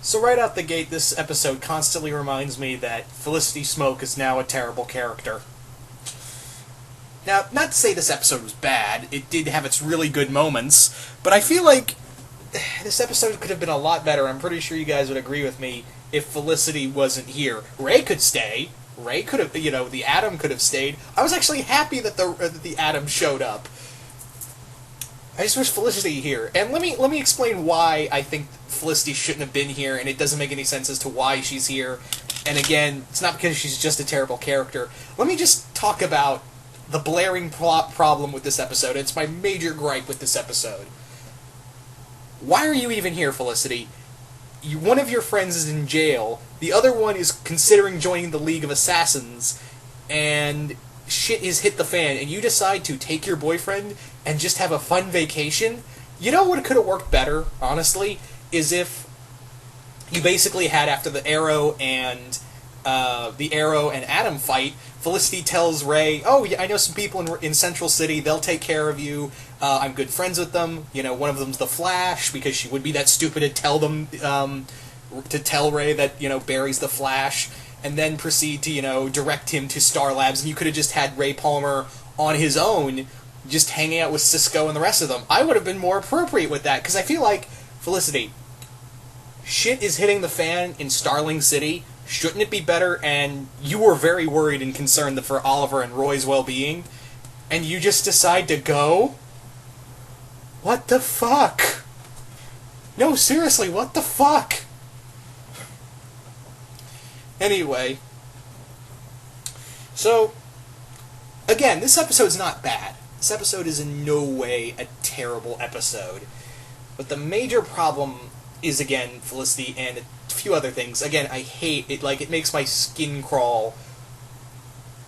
So right out the gate, this episode constantly reminds me that Felicity Smoke is now a terrible character. Now, not to say this episode was bad, it did have its really good moments, but I feel like this episode could have been a lot better. I'm pretty sure you guys would agree with me if Felicity wasn't here. Ray could stay. Ray could have, the Atom could have stayed. I was actually happy that the Atom showed up. I just wish Felicity here. And let me explain why I think Felicity shouldn't have been here, and it doesn't make any sense as to why she's here. And again, it's not because she's just a terrible character. Let me just talk about the blaring plot problem with this episode. It's my major gripe with this episode. Why are you even here, Felicity? One of your friends is in jail, the other one is considering joining the League of Assassins, and shit is hit the fan, and you decide to take your boyfriend and just have a fun vacation? You know what could have worked better, honestly, is if you basically had, after the Arrow and Atom fight, Felicity tells Ray, "Oh, yeah, I know some people in Central City. They'll take care of you. I'm good friends with them. One of them's the Flash," because she would be that stupid to tell them to tell Ray that Barry's the Flash, and then proceed to direct him to Star Labs. And you could have just had Ray Palmer on his own, just hanging out with Cisco and the rest of them. I would have been more appropriate with that, because I feel like, Felicity, shit is hitting the fan in Starling City. Shouldn't it be better? And you were very worried and concerned for Oliver and Roy's well-being, and you just decide to go? What the fuck? No, seriously, what the fuck? Anyway, so, again, this episode's not bad. This episode is in no way a terrible episode. But the major problem is, again, Felicity and a few other things. Again, I hate it. It makes my skin crawl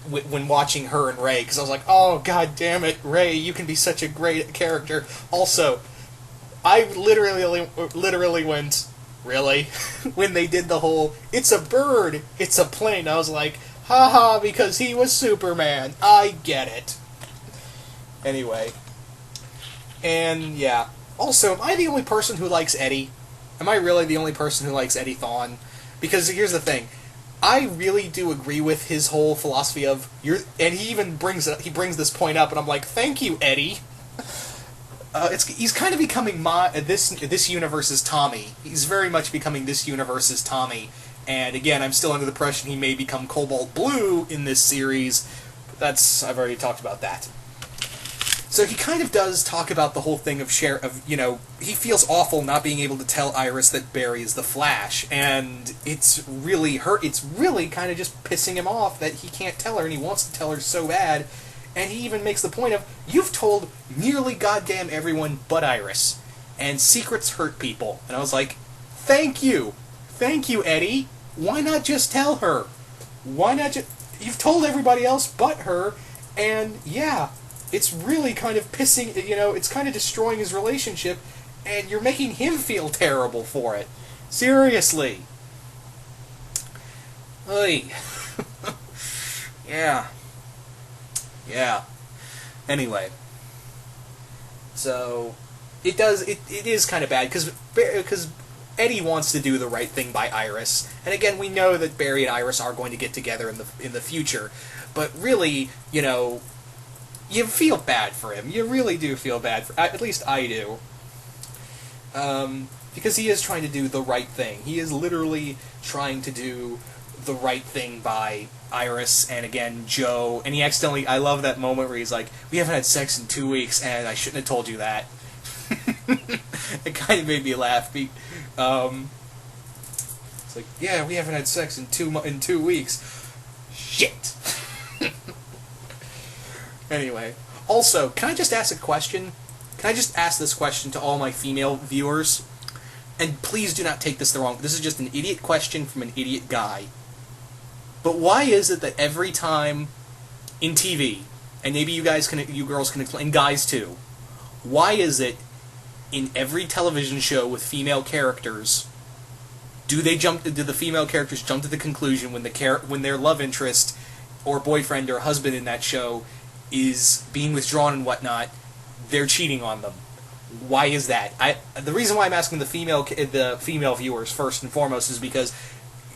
when watching her and Ray, because I was like, oh, god damn it, Ray, you can be such a great character. Also, I literally went, really? When they did the whole, it's a bird, it's a plane, I was like, haha, because he was Superman. I get it. Anyway. And, yeah. Also, am I the only person who likes Eddie? Am I really the only person who likes Eddie Thawne? Because here's the thing. I really do agree with his whole philosophy of, and he even brings this point up, and I'm like, thank you, Eddie. He's kind of becoming this universe's Tommy. He's very much becoming this universe's Tommy. And again, I'm still under the impression he may become Cobalt Blue in this series. But I've already talked about that. So he kind of does talk about the whole thing of he feels awful not being able to tell Iris that Barry is the Flash, and it's really kind of just pissing him off that he can't tell her, and he wants to tell her so bad. And he even makes the point of, you've told nearly goddamn everyone but Iris, and secrets hurt people. And I was like, thank you, Eddie. Why not just tell her? You've told everybody else but her, and yeah. It's really kind of pissing, it's kind of destroying his relationship, and you're making him feel terrible for it. Seriously. Oy. Yeah. Yeah. Anyway. So, it is kind of bad, because Eddie wants to do the right thing by Iris, and again, we know that Barry and Iris are going to get together in the future, but really, you feel bad for him. You really do feel bad for... At least I do. Because he is trying to do the right thing. He is literally trying to do the right thing by Iris, and again, Joe. And he accidentally... I love that moment where he's like, we haven't had sex in 2 weeks, and I shouldn't have told you that. It kind of made me laugh. It's like, yeah, we haven't had sex in 2 weeks. Shit! Anyway, also, can I just ask a question? Can I just ask this question to all my female viewers? And please do not take this the wrong... This is just an idiot question from an idiot guy. But why is it that every time in TV, and maybe you girls can explain, and guys too, why is it in every television show with female characters, do the female characters jump to the conclusion when their love interest or boyfriend or husband in that show is being withdrawn and whatnot, they're cheating on them? Why is that? The reason why I'm asking the female viewers first and foremost is because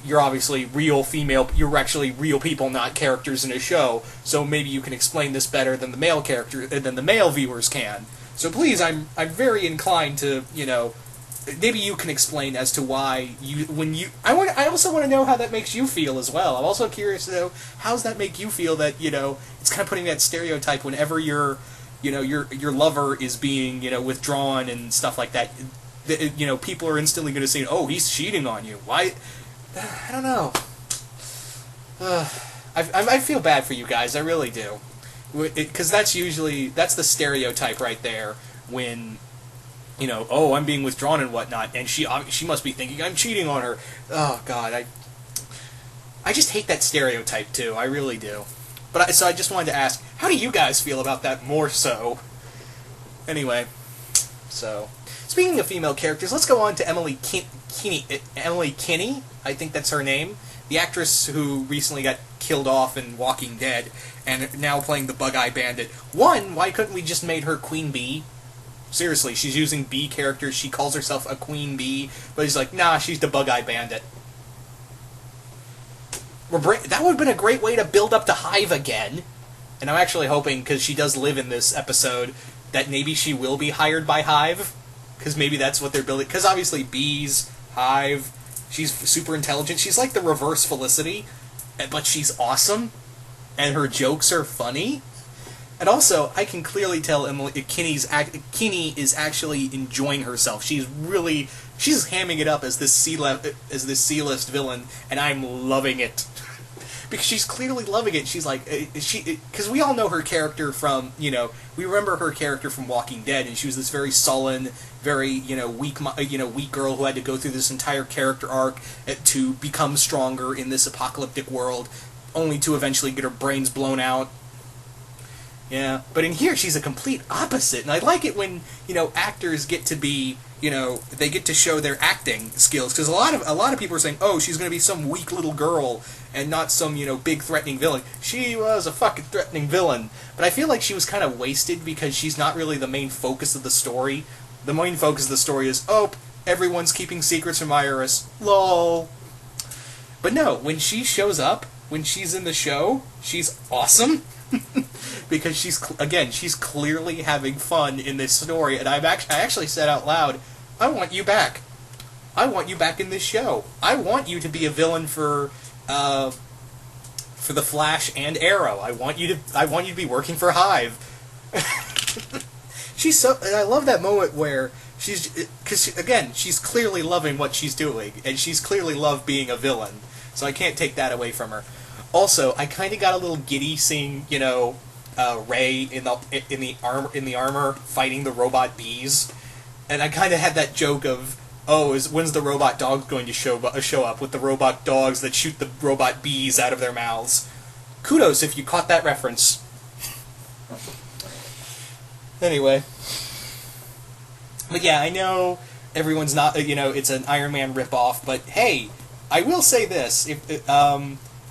you're obviously real female. You're actually real people, not characters in a show. So maybe you can explain this better than the male viewers can. So please, I'm very inclined to, maybe you can explain as to why I also want to know how that makes you feel as well. I'm also curious to know, how does that make you feel that, it's kind of putting that stereotype whenever your lover is being, withdrawn and stuff like that. People are instantly going to say, oh, he's cheating on you. Why? I don't know. I feel bad for you guys. I really do. Because that's the stereotype right there when, oh, I'm being withdrawn and whatnot, and she must be thinking I'm cheating on her. Oh, God, I just hate that stereotype, too. I really do. So I just wanted to ask, how do you guys feel about that more so? Anyway, so, speaking of female characters, let's go on to Emily Kinney, I think that's her name, the actress who recently got killed off in Walking Dead, and now playing the Bug-Eyed Bandit. One, why couldn't we just made her Queen Bee? Seriously, she's using bee characters, she calls herself a Queen Bee, but he's like, nah, she's the Bug-Eyed Bandit. That would have been a great way to build up to Hive again. And I'm actually hoping, because she does live in this episode, that maybe she will be hired by Hive. Because maybe that's what they're building. Because obviously bees, Hive, she's super intelligent. She's like the reverse Felicity, but she's awesome. And her jokes are funny. And also, I can clearly tell Kinney is actually enjoying herself. She's hamming it up as this C-list villain, and I'm loving it. Because she's clearly loving it. She's like, because we all know her character from, we remember her character from Walking Dead, and she was this very sullen, very, weak girl who had to go through this entire character arc to become stronger in this apocalyptic world, only to eventually get her brains blown out. Yeah, but in here she's a complete opposite, and I like it when, actors get to be, they get to show their acting skills, because a lot of people are saying, oh, she's going to be some weak little girl, and not some, big threatening villain. She was a fucking threatening villain, but I feel like she was kind of wasted, because she's not really the main focus of the story. The main focus of the story is, oh, everyone's keeping secrets from Iris, lol. But no, when she shows up, when she's in the show, she's awesome. Because she's clearly having fun in this story, and I actually said out loud, I want you back. I want you back in this show. I want you to be a villain for the Flash and Arrow. I want you to be working for Hive. And I love that moment where she's clearly loving what she's doing, and she's clearly loved being a villain. So I can't take that away from her. Also, I kind of got a little giddy seeing, Ray in the armor fighting the robot bees, and I kind of had that joke of, oh, when's the robot dogs going to show up with the robot dogs that shoot the robot bees out of their mouths? Kudos if you caught that reference. Anyway, but yeah, I know everyone's not, it's an Iron Man ripoff, but hey, I will say this: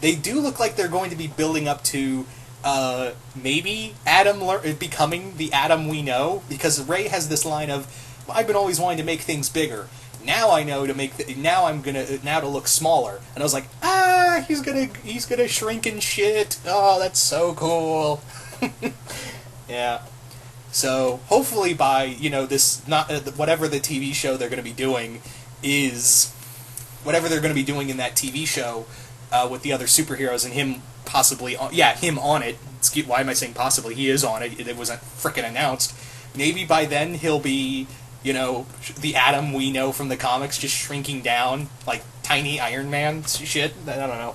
they do look like they're going to be building up to maybe Adam becoming the Adam we know, because Ray has this line of, I've been always wanting to make things bigger. Now I know to look smaller. And I was like, he's gonna shrink and shit. Oh, that's so cool. Yeah. So hopefully by this whatever the TV show they're going to be doing is whatever they're going to be doing in that TV show. With the other superheroes and him possibly him on it. Why am I saying possibly? He is on it. It wasn't frickin' announced. Maybe by then he'll be, the Adam we know from the comics, just shrinking down like tiny Iron Man shit. I don't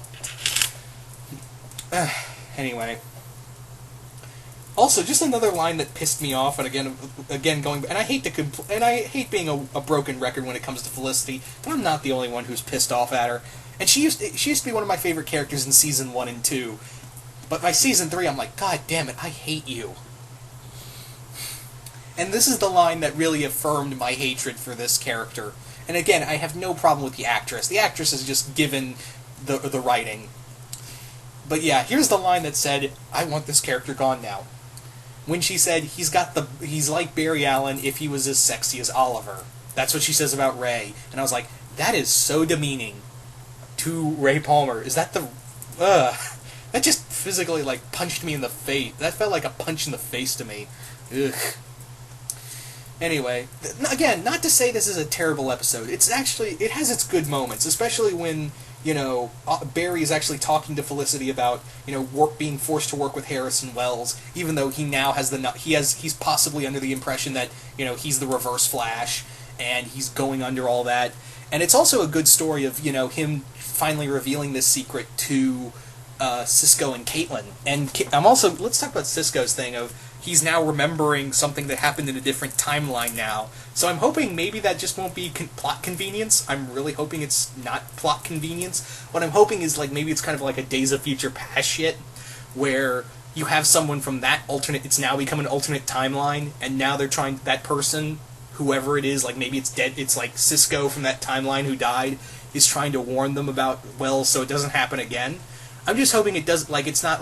know. Anyway. Also, just another line that pissed me off, and again going, and I hate being a broken record when it comes to Felicity, but I'm not the only one who's pissed off at her. And she used to be one of my favorite characters in Season 1 and 2. But by Season 3, I'm like, God damn it, I hate you. And this is the line that really affirmed my hatred for this character. And again, I have no problem with the actress. The actress is just given the writing. But yeah, here's the line that said, I want this character gone now. when she said he's like Barry Allen if he was as sexy as Oliver. That's what she says about Ray, and I was like, that is so demeaning to Ray Palmer. Is that the that just physically like punched me in the face. That felt like a punch in the face to me. Ugh. Anyway, again, not to say this is a terrible episode. It has its good moments, especially when, Barry is actually talking to Felicity about, being forced to work with Harrison Wells, even though he now has he's possibly under the impression that, he's the Reverse Flash, and he's going under all that. And it's also a good story of, him finally revealing this secret to Cisco and Caitlin. And let's talk about Cisco's thing of, he's now remembering something that happened in a different timeline now. So I'm hoping maybe that just won't be plot convenience. I'm really hoping it's not plot convenience. What I'm hoping is maybe it's kind of like a Days of Future Past shit, where you have someone from that alternate, it's now become an alternate timeline, and now they're trying, that person, whoever it is, maybe it's dead, it's like Cisco from that timeline who died, is trying to warn them about Wells so it doesn't happen again. I'm just hoping it does, it's not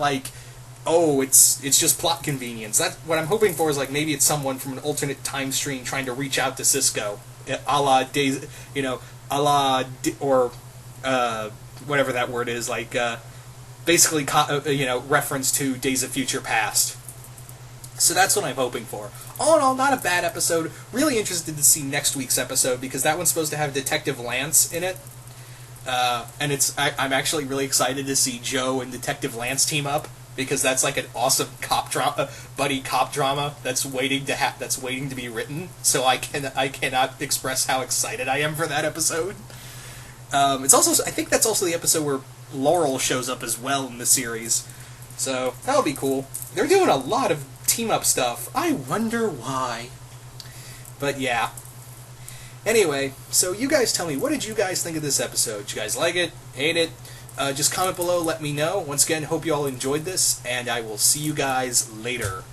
it's just plot convenience. That's what I'm hoping for, is maybe it's someone from an alternate time stream trying to reach out to Cisco, a la Days, or whatever that word is, basically, reference to Days of Future Past. So that's what I'm hoping for. All in all, not a bad episode. Really interested to see next week's episode, because that one's supposed to have Detective Lance in it. And I'm actually really excited to see Joe and Detective Lance team up, because that's an awesome buddy cop drama that's waiting to be written. So I cannot express how excited I am for that episode. It's also, I think that's also the episode where Laurel shows up as well in the series. So that'll be cool. They're doing a lot of team up stuff. I wonder why. But yeah. Anyway, so you guys tell me, what did you guys think of this episode? Did you guys like it? Hate it? Just comment below, let me know. Once again, hope you all enjoyed this, and I will see you guys later.